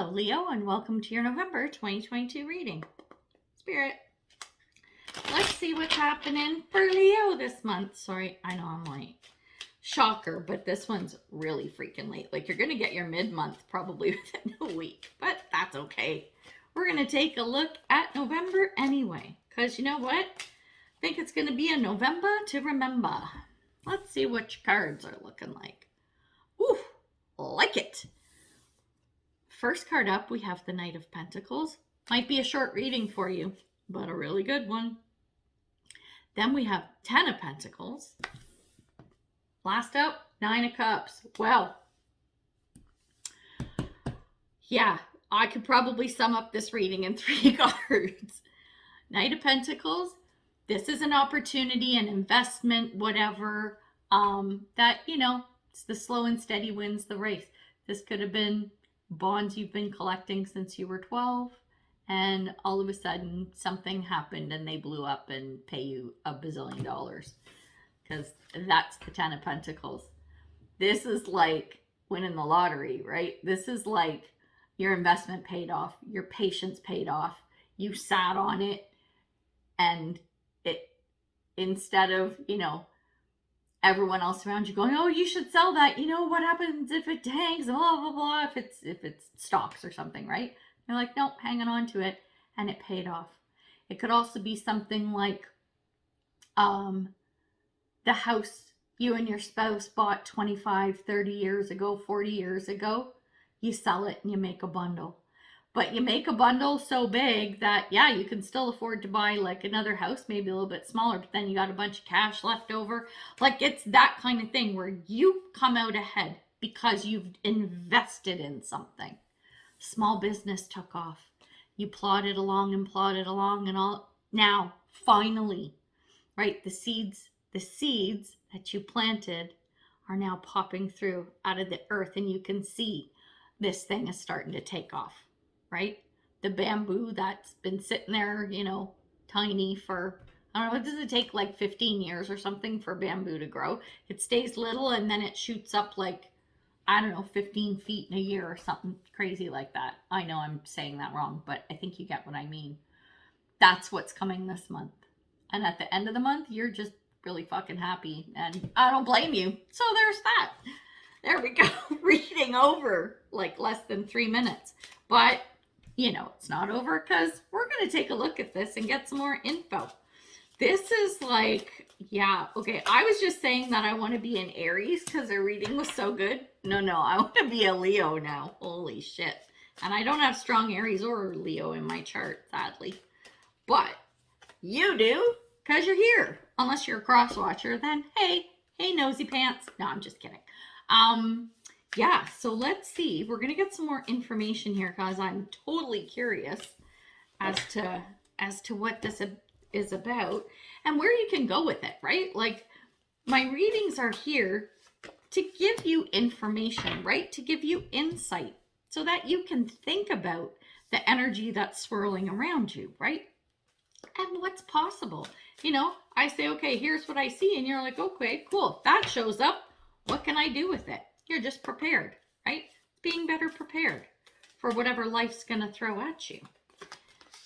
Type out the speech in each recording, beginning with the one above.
Hello, Leo, and welcome to your November 2022 reading. Spirit, let's see what's happening for Leo this month. Sorry, I know I'm late. Shocker, but this one's really freaking late. Like, you're going to get your mid-month probably within a week, but that's okay. We're going to take a look at November anyway, because you know what? I think it's going to be a November to remember. Let's see what your cards are looking like. Ooh, like it. First card up, we have the Knight of Pentacles. Might be a short reading for you, but a really good one. Then we have 10 of Pentacles. Last up, 9 of Cups. Well, yeah, I could probably sum up this reading in 3 cards. Knight of Pentacles, this is an opportunity, an investment, whatever, that, you know, it's the slow and steady wins the race. This could have been bonds you've been collecting since you were 12, and all of a sudden something happened and they blew up and pay you $1 bazillion, because that's the 10 of Pentacles. This is like winning the lottery, right? This is like your investment paid off, your patience paid off, you sat on it, and it, instead of, you know, everyone else around you going, oh, you should sell that. You know, what happens if it tanks, blah, blah, blah, if it's stocks or something, right? You're like, nope, hanging on to it, and it paid off. It could also be something like the house you and your spouse bought 25, 30 years ago, 40 years ago. You sell it and you make a bundle. But you make a bundle so big that, yeah, you can still afford to buy like another house, maybe a little bit smaller, but then you got a bunch of cash left over. Like, it's that kind of thing where you come out ahead because you've invested in something. Small business took off. You plodded along and all. Now, finally, right, the seeds that you planted are now popping through out of the earth, and you can see this thing is starting to take off. Right? The bamboo that's been sitting there, you know, tiny for, I don't know, does it take like 15 years or something for bamboo to grow? It stays little and then it shoots up like, I don't know, 15 feet in a year or something crazy like that. I know I'm saying that wrong, but I think you get what I mean. That's what's coming this month. And at the end of the month, you're just really fucking happy. And I don't blame you. So there's that. There we go. Reading over like less than 3 minutes. But you know, it's not over because we're going to take a look at this and get some more info. This is like, yeah, okay. I was just saying that I want to be an Aries because their reading was so good. No, I want to be a Leo now. Holy shit. And I don't have strong Aries or Leo in my chart, sadly. But you do because you're here. Unless you're a cross watcher, then hey, nosy pants. No, I'm just kidding. Yeah, so let's see. We're going to get some more information here because I'm totally curious as to what this is about and where you can go with it, right? Like, my readings are here to give you information, right? To give you insight so that you can think about the energy that's swirling around you, right? And what's possible. You know, I say, okay, here's what I see. And you're like, okay, cool. If that shows up, what can I do with it? You're just prepared, right? Being better prepared for whatever life's going to throw at you.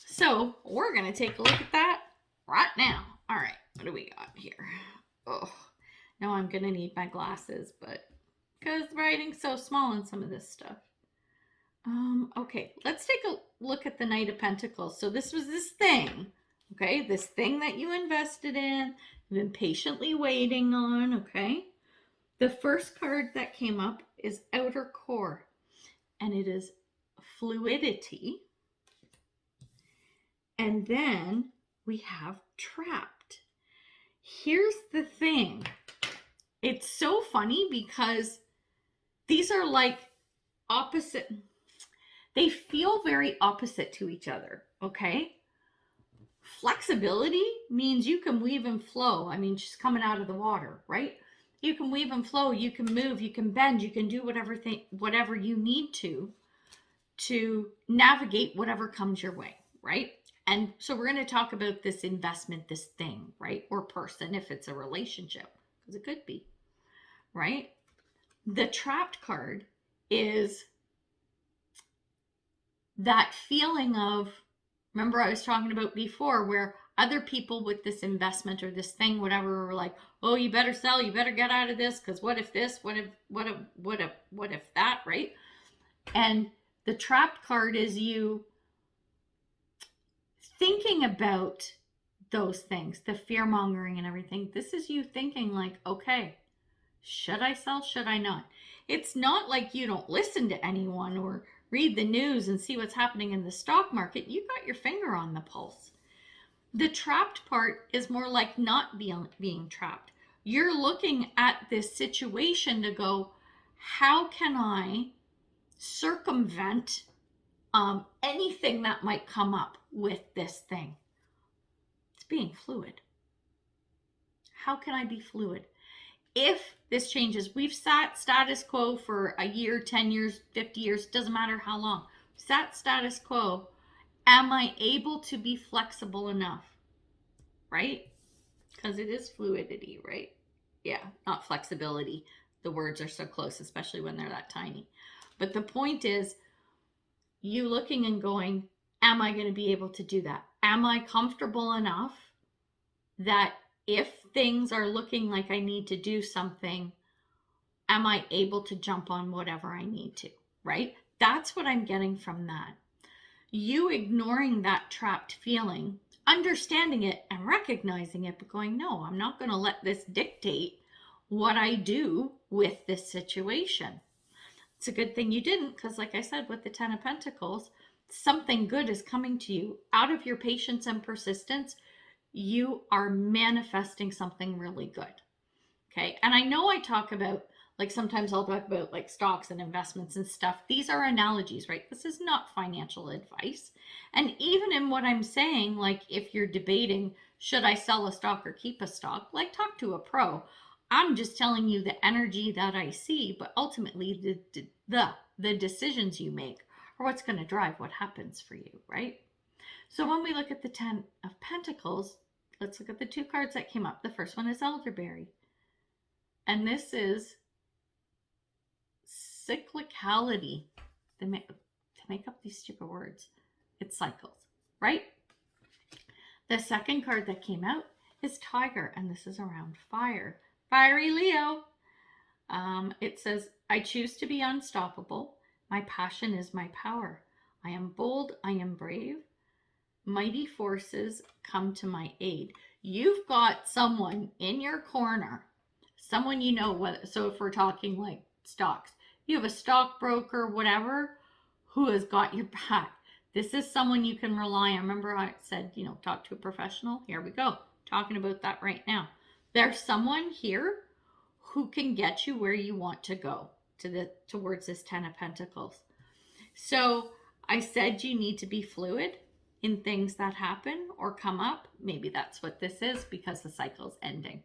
So we're going to take a look at that right now. All right, what do we got here? Oh, now I'm going to need my glasses, but because the writing's so small in some of this stuff. Okay, let's take a look at the Knight of Pentacles. So this was this thing, okay? This thing that you invested in, you've been patiently waiting on, okay? The first card that came up is Outer Core, and it is fluidity. And then we have Trapped. Here's the thing. It's so funny because these are like opposite. They feel very opposite to each other, okay? Flexibility means you can weave and flow. I mean, just coming out of the water, right? You can weave and flow, you can move, you can bend, you can do whatever you need to navigate whatever comes your way, right? And so we're going to talk about this investment, this thing, right? Or person, if it's a relationship, because it could be, right? The Trapped card is that feeling of, remember I was talking about before, where other people with this investment or this thing, whatever, were like, oh, you better sell, you better get out of this, because what if this, what if that, right? And the trapped card is you thinking about those things, the fear mongering and everything. This is you thinking like, okay, should I sell? Should I not? It's not like you don't listen to anyone or read the news and see what's happening in the stock market. You got your finger on the pulse. The trapped part is more like not being trapped. You're looking at this situation to go, how can I circumvent anything that might come up with this thing? It's being fluid. How can I be fluid? If this changes, we've sat status quo for a year, 10 years, 50 years, doesn't matter how long. Sat status quo. Am I able to be flexible enough? Right? Because it is fluidity, right? Yeah, not flexibility. The words are so close, especially when they're that tiny. But the point is, you looking and going, am I going to be able to do that? Am I comfortable enough that if things are looking like I need to do something, am I able to jump on whatever I need to, right? That's what I'm getting from that. You ignoring that trapped feeling, understanding it and recognizing it, but going, no, I'm not going to let this dictate what I do with this situation. It's a good thing you didn't, because like I said, with the 10 of Pentacles, something good is coming to you out of your patience and persistence. You are manifesting something really good. Okay. And I know I talk about, like, sometimes I'll talk about like stocks and investments and stuff. These are analogies, right? This is not financial advice. And even in what I'm saying, like if you're debating, should I sell a stock or keep a stock? Like, talk to a pro. I'm just telling you the energy that I see, but ultimately the decisions you make are what's going to drive what happens for you, right? So when we look at the 10 of Pentacles, let's look at the two cards that came up. The first one is Elderberry. And this is cyclicality. To make up these stupid words. It's cycles, right? The second card that came out is Tiger, and this is around fire. Fiery Leo. It says, I choose to be unstoppable. My passion is my power. I am bold. I am brave. Mighty forces come to my aid. You've got someone in your corner, someone you know. So if we're talking like stocks, you have a stockbroker, whatever, who has got your back. This is someone you can rely on. Remember I said, talk to a professional? Here we go. Talking about that right now. There's someone here who can get you where you want to go towards this 10 of Pentacles. So I said you need to be fluid in things that happen or come up. Maybe that's what this is, because the cycle is ending.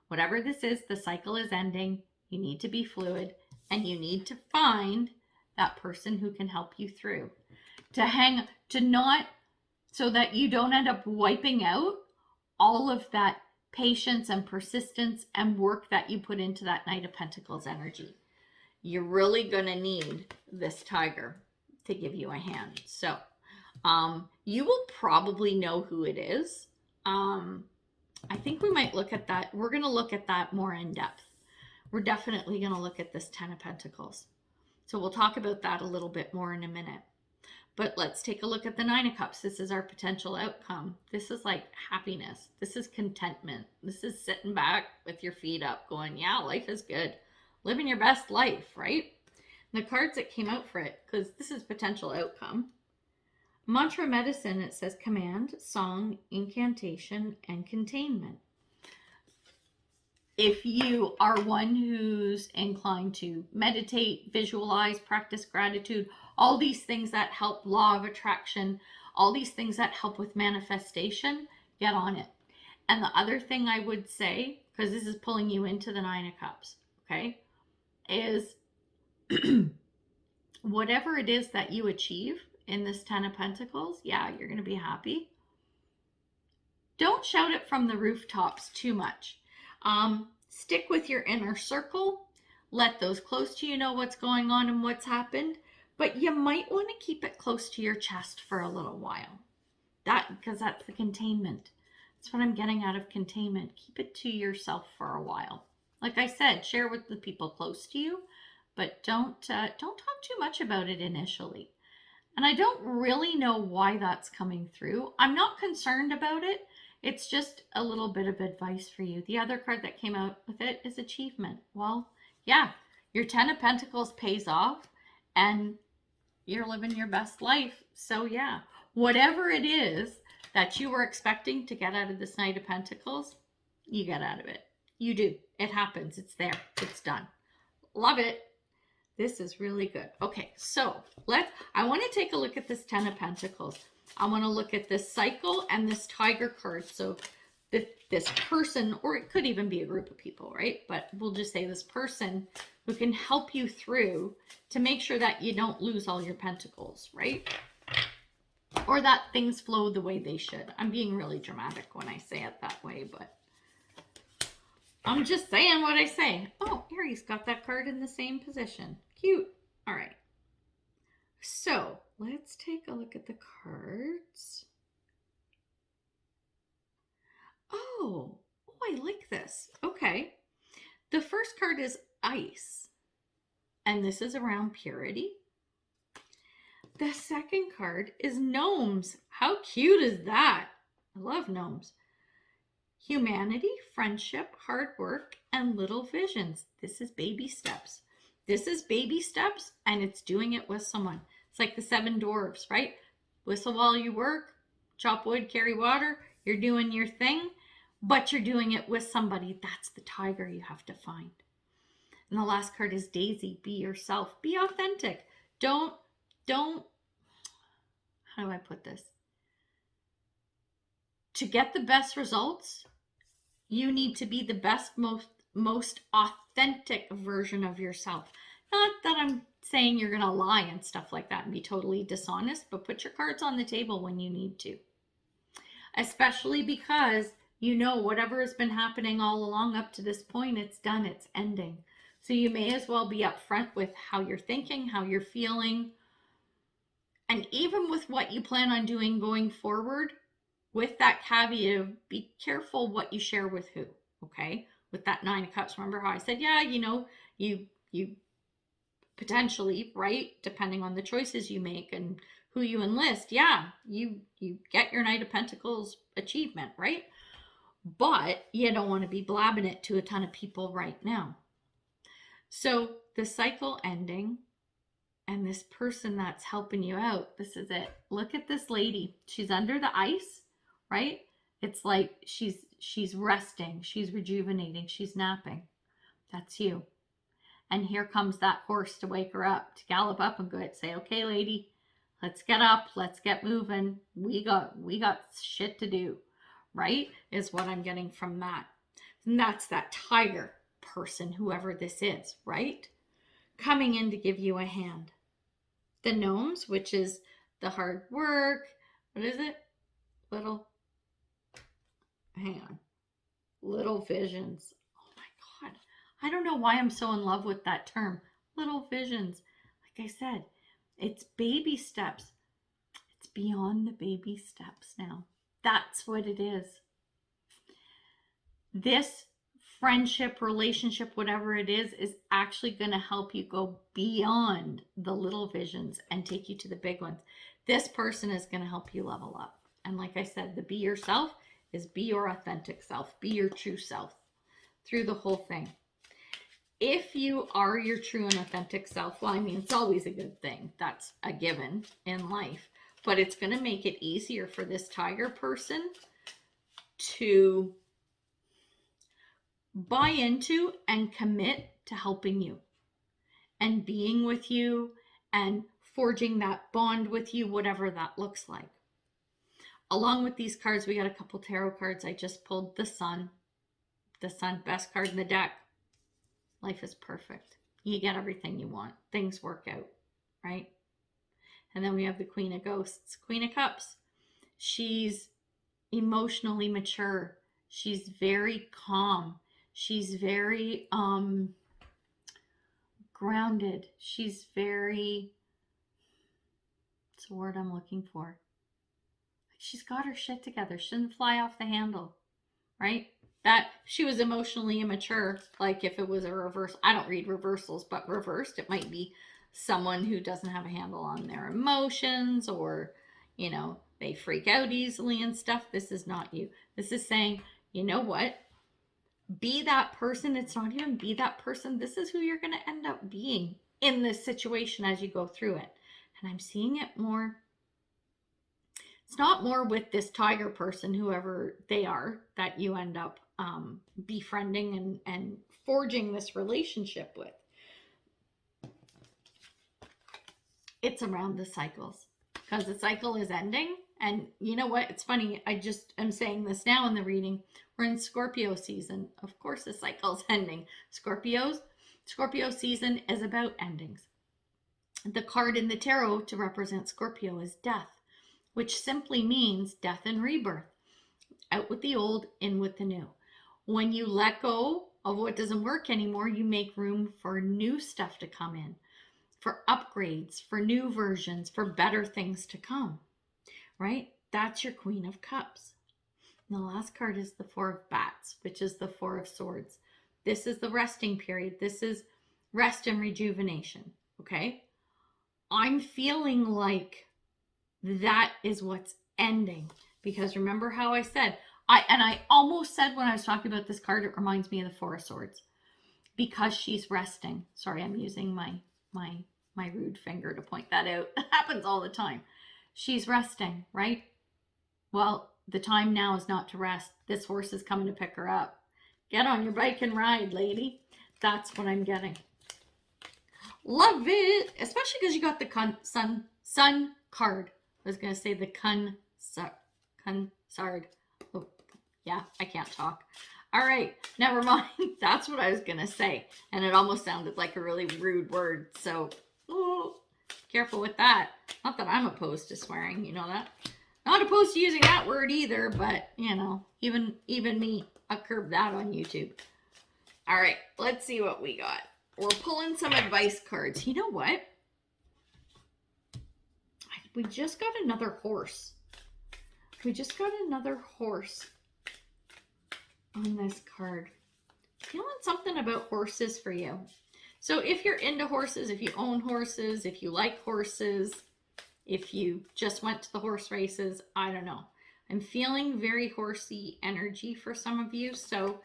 Whatever this is, the cycle is ending. You need to be fluid, and you need to find that person who can help you through, so that you don't end up wiping out all of that patience and persistence and work that you put into that Knight of Pentacles energy. You're really going to need this Tiger to give you a hand. So you will probably know who it is. I think we might look at that. We're going to look at that more in depth. We're definitely going to look at this 10 of Pentacles. So we'll talk about that a little bit more in a minute. But let's take a look at the 9 of Cups. This is our potential outcome. This is like happiness. This is contentment. This is sitting back with your feet up going, yeah, life is good. Living your best life, right? And the cards that came out for it, because this is potential outcome. Mantra medicine, it says command, song, incantation, and containment. If you are one who's inclined to meditate, visualize, practice gratitude, all these things that help law of attraction, all these things that help with manifestation, get on it. And the other thing I would say, because this is pulling you into the 9 of Cups, okay, is whatever it is that you achieve in this 10 of Pentacles, yeah, you're going to be happy. Don't shout it from the rooftops too much. Stick with your inner circle. Let those close to you know what's going on and what's happened. But you might want to keep it close to your chest for a little while. Because that's the containment. That's what I'm getting out of containment. Keep it to yourself for a while. Like I said, share with the people close to you, but don't talk too much about it initially. And I don't really know why that's coming through. I'm not concerned about it. It's just a little bit of advice for you. The other card that came out with it is achievement. Well, yeah, your 10 of Pentacles pays off and you're living your best life. So yeah, whatever it is that you were expecting to get out of this Knight of Pentacles, you get out of it. You do. It happens. It's there. It's done. Love it. This is really good. Okay, so I want to take a look at this 10 of Pentacles. I want to look at this cycle and this tiger card. So this person, or it could even be a group of people, right? But we'll just say this person who can help you through to make sure that you don't lose all your pentacles, right? Or that things flow the way they should. I'm being really dramatic when I say it that way, but I'm just saying what I say. Oh, Aries got that card in the same position. Cute. All right. So let's take a look at the cards. Oh, I like this. Okay. The first card is ice, and this is around purity. The second card is gnomes. How cute is that? I love gnomes. Humanity, friendship, hard work, and little visions. This is baby steps. This is baby steps, and it's doing it with someone. It's like the 7 dwarves, right? Whistle while you work, chop wood, carry water. You're doing your thing, but you're doing it with somebody. That's the tiger you have to find. And the last card is Daisy. Be yourself. Be authentic. Don't, how do I put this? To get the best results, you need to be the best, most authentic version of yourself. Not that I'm saying you're going to lie and stuff like that and be totally dishonest, but put your cards on the table when you need to. Especially because you know whatever has been happening all along up to this point, it's done, it's ending. So you may as well be upfront with how you're thinking, how you're feeling, and even with what you plan on doing going forward, with that caveat of be careful what you share with who, okay? With that 9 of Cups, remember how I said, yeah, you know, you potentially, right, depending on the choices you make and who you enlist, yeah, you get your Knight of Pentacles achievement, right? But you don't want to be blabbing it to a ton of people right now. So the cycle ending, and this person that's helping you out, this is it. Look at this lady. She's under the ice, right? It's like she's resting, she's rejuvenating, she's napping. That's you. And here comes that horse to wake her up, to gallop up and go and say, okay, lady, let's get up, let's get moving. We got shit to do, right? Is what I'm getting from that. And that's that tiger person, whoever this is, right? Coming in to give you a hand. The gnomes, which is the hard work. What is it? Little visions. Oh my God. I don't know why I'm so in love with that term. Little visions. Like I said, it's baby steps. It's beyond the baby steps now. That's what it is. This friendship, relationship, whatever it is actually going to help you go beyond the little visions and take you to the big ones. This person is going to help you level up. And like I said, the be yourself is be your authentic self, be your true self through the whole thing. If you are your true and authentic self, well, I mean, it's always a good thing. That's a given in life. But it's going to make it easier for this tiger person to buy into and commit to helping you and being with you and forging that bond with you, whatever that looks like. Along with these cards, we got a couple tarot cards. I just pulled the Sun. The Sun, best card in the deck. Life is perfect. You get everything you want. Things work out, right? And then we have the Queen of Ghosts, Queen of Cups. She's emotionally mature. She's very calm. She's very grounded. She's very the word I'm looking for? She's got her shit together. She didn't fly off the handle, right? That she was emotionally immature. Like if it was a reverse, I don't read reversals, but reversed, it might be someone who doesn't have a handle on their emotions, or, you know, they freak out easily and stuff. This is not you. This is saying, you know what? Be that person. It's not even be that person. This is who you're going to end up being in this situation as you go through it. And I'm seeing it more. It's not more with this tiger person, whoever they are, that you end up befriending and forging this relationship with. It's around the cycles, because the cycle is ending. And you know what? It's funny. I just am saying this now in the reading. We're in Scorpio season. Of course, the cycle's ending. Scorpio season is about endings. The card in the tarot to represent Scorpio is death, which simply means death and rebirth. Out with the old, in with the new. When you let go of what doesn't work anymore, you make room for new stuff to come in, for upgrades, for new versions, for better things to come, right? That's your Queen of Cups. And the last card is the Four of Bats, which is the Four of Swords. This is the resting period. This is rest and rejuvenation, okay? I'm feeling like that is what's ending, because remember how I said, I almost said when I was talking about this card, it reminds me of the Four of Swords, because she's resting. Sorry, I'm using my rude finger to point that out. It happens all the time. She's resting, right? Well, the time now is not to rest. This horse is coming to pick her up. Get on your bike and ride, lady. That's what I'm getting. Love it, especially because you got the sun card. I was going to say the Consard. Oh, yeah, I can't talk. All right, never mind. That's what I was going to say. And it almost sounded like a really rude word. So, careful with that. Not that I'm opposed to swearing, you know that. Not opposed to using that word either, but, you know, even me, I'll curb that on YouTube. All right, let's see what we got. We're pulling some advice cards. You know what? We just got another horse. We just got another horse on this card. Feeling something about horses for you. So if you're into horses, if you own horses, if you like horses, if you just went to the horse races, I don't know. I'm feeling very horsey energy for some of you. So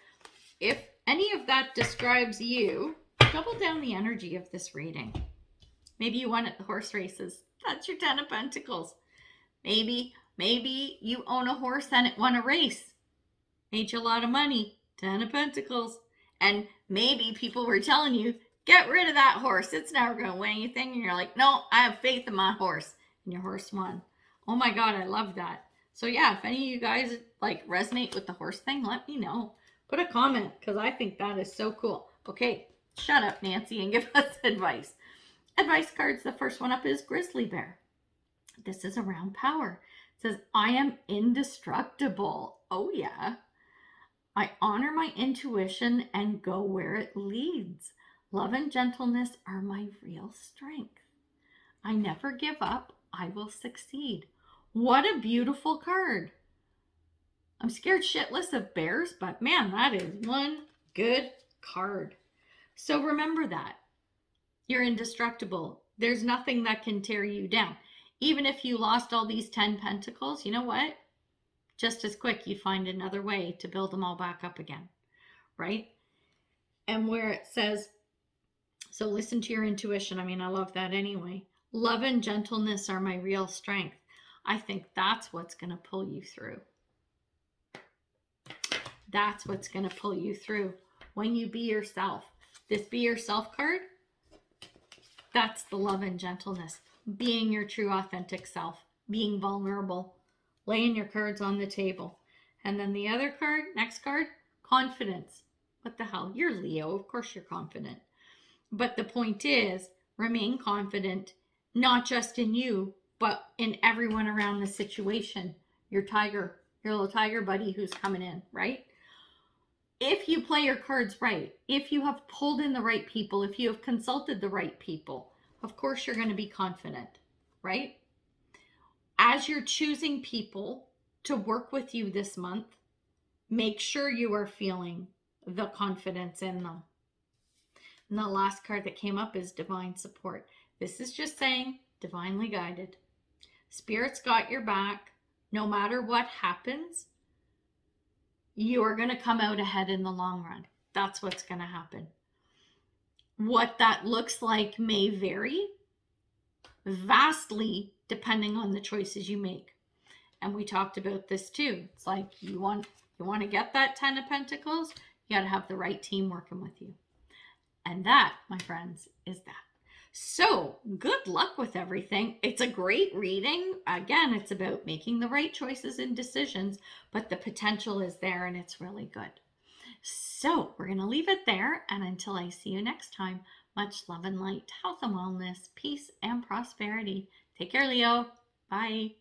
if any of that describes you, double down the energy of this reading. Maybe you won at the horse races. That's your 10 of Pentacles. Maybe you own a horse and it won a race. Made you a lot of money. 10 of Pentacles. And maybe people were telling you, get rid of that horse. It's never going to win anything. And you're like, no, I have faith in my horse. And your horse won. Oh my God, I love that. So yeah, if any of you guys like resonate with the horse thing, let me know. Put a comment, because I think that is so cool. Okay, shut up, Nancy, and give us advice. Advice cards, the first one up is Grizzly Bear. This is around power. It says, I am indestructible. Oh yeah. I honor my intuition and go where it leads. Love and gentleness are my real strength. I never give up. I will succeed. What a beautiful card. I'm scared shitless of bears, but man, that is one good card. So remember that. You're indestructible. There's nothing that can tear you down. Even if you lost all these 10 pentacles, you know what? Just as quick, you find another way to build them all back up again, right? And where it says, so listen to your intuition. I mean, I love that anyway. Love and gentleness are my real strength. I think that's what's going to pull you through. That's what's going to pull you through when you be yourself. This be yourself card, that's the love and gentleness. Being your true authentic self. Being vulnerable. Laying your cards on the table. And then the other card, next card, confidence. What the hell? You're Leo. Of course you're confident. But the point is, remain confident, not just in you, but in everyone around the situation. Your tiger, your little tiger buddy who's coming in, right? If you play your cards right, if you have pulled in the right people, if you have consulted the right people, of course you're going to be confident, right? as you're choosing people to work with you this month, make sure you are feeling the confidence in them. And the last card that came up is divine support. This is just saying divinely guided. Spirit's got your back. No matter what happens, you are going to come out ahead in the long run. That's what's going to happen. What that looks like may vary vastly depending on the choices you make. And we talked about this too. It's like you want to get that 10 of Pentacles, you got to have the right team working with you. And that, my friends, is that. So good luck with everything. It's a great reading. Again, it's about making the right choices and decisions, but the potential is there and it's really good. So we're going to leave it there. And until I see you next time, much love and light, health and wellness, peace and prosperity. Take care, Leo. Bye.